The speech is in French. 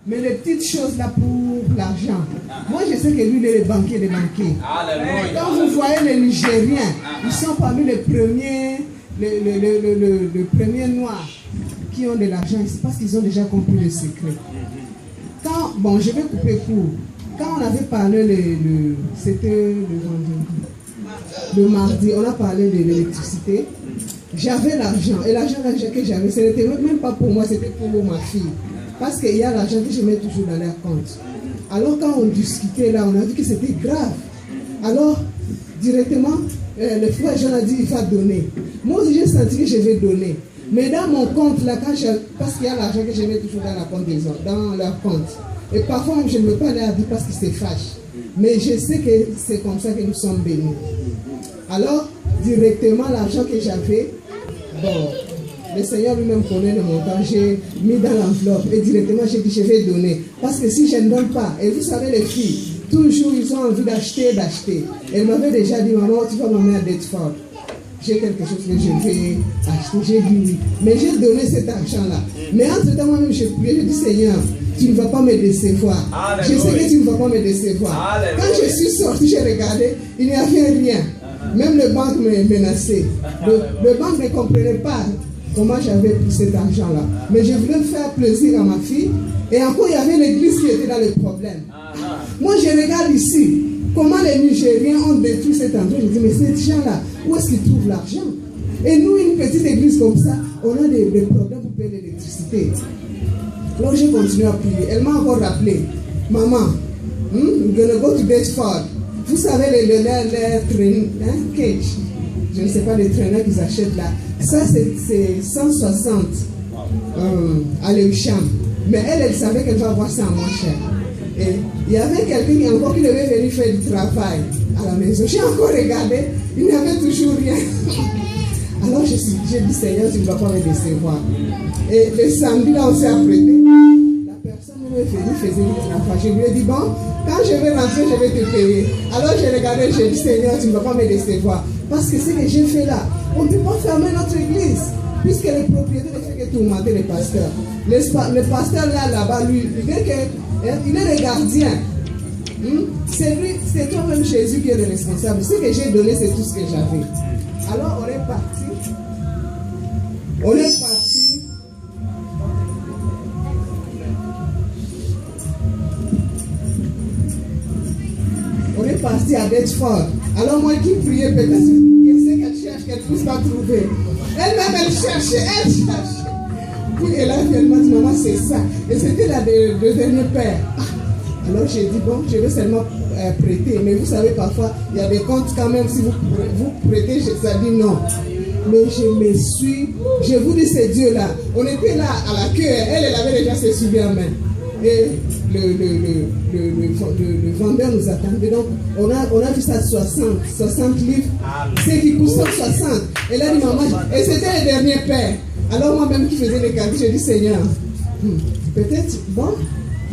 Mais les petites choses là pour l'argent. Moi, je sais que lui, il est le banquier des banquiers. Quand vous voyez les Nigériens, ils sont parmi les premiers, les premiers noirs qui ont de l'argent. C'est parce qu'ils ont déjà compris le secret. Quand, bon, je vais couper court. Quand on avait parlé, c'était le vendredi, le mardi, on a parlé de l'électricité. J'avais l'argent. Et l'argent que j'avais, ce n'était même pas pour moi, c'était pour ma fille. Parce qu'il y a l'argent que je mets toujours dans leur compte. Alors quand on discutait là, on a vu que c'était grave. Alors, directement, le frère Jean a dit, il va donner. Moi aussi, j'ai senti que je vais donner. Mais dans mon compte, là, parce qu'il y a l'argent que je mets toujours dans la compte des autres, dans leur compte. Et parfois, je ne veux pas leur dire parce qu'ils se fâchent. Mais je sais que c'est comme ça que nous sommes bénis. Alors, directement, l'argent que j'avais, bon, le Seigneur lui-même connaît le montant, j'ai mis dans l'enveloppe et directement j'ai dit je vais donner. Parce que si je ne donne pas, et vous savez les filles, toujours ils ont envie d'acheter. Elle m'avait déjà dit, maman, tu vas m'amener à Deptford. J'ai quelque chose que je vais acheter, j'ai dit oui. Mais j'ai donné cet argent-là. Mais entre-temps, moi-même, j'ai prié, j'ai dit Seigneur, tu ne vas pas me décevoir. Je sais que tu ne vas pas me décevoir. Quand je suis sorti, j'ai regardé, il n'y avait rien. Même le banque me menaçait. Le banque ne comprenait pas comment j'avais pris cet argent-là. Mais je voulais faire plaisir à ma fille. Et encore, il y avait l'église qui était dans le problème. Moi, je regarde ici, comment les Nigériens ont détruit cet endroit. Je dis, mais ces gens-là, où est-ce qu'ils trouvent l'argent? Et nous, une petite église comme ça, on a des problèmes pour payer l'électricité. Donc, j'ai continué à prier. Elle m'a encore rappelé, maman, we're gonna go to Deptford. Vous savez, les cage, je ne sais pas, les traîneurs qu'ils achètent là. Ça, c'est 160 à l'Eucham. Mais elle savait qu'elle va avoir ça en moins cher. Et il y avait quelqu'un qui devait venir faire du travail à la maison. J'ai encore regardé, il n'y avait toujours rien. Alors j'ai dit, Seigneur, tu ne vas pas me décevoir. Et le samedi, là, on s'est apprêté. La personne est venue, faisait du travail. Je lui ai dit, bon, quand je vais rentrer, je vais te payer. Alors j'ai regardé, j'ai dit, Seigneur, tu ne vas pas me décevoir. Parce que ce que j'ai fait là, on ne peut pas fermer notre église. Puisque le propriétaire ne fait que tourmenter les pasteurs. Le pasteur là-bas, lui, il est le gardien. C'est toi-même Jésus qui est le responsable. Ce que j'ai donné, c'est tout ce que j'avais. Alors on est parti. On est parti à Deptford. Alors moi qui priais, peut-être qu'elle cherche, qu'elle ne puisse pas trouver. Elle-même, elle cherchait. Puis elle m'a dit, maman, c'est ça. Et c'était là de dernier père. Alors j'ai dit, bon, je vais seulement prêter. Mais vous savez, parfois, il y a des comptes quand même, si vous prêtez, ça dit non. Mais je vous dis, c'est Dieu là. On était là à la queue, elle avait déjà ses souliers en main. Et le vendeur nous attendait. Donc, on a vu ça 60 livres. C'est qui coûte 160. Elle a dit, maman, et c'était le dernier père. Alors moi-même qui faisais les calculs, j'ai dit, Seigneur, peut-être, bon,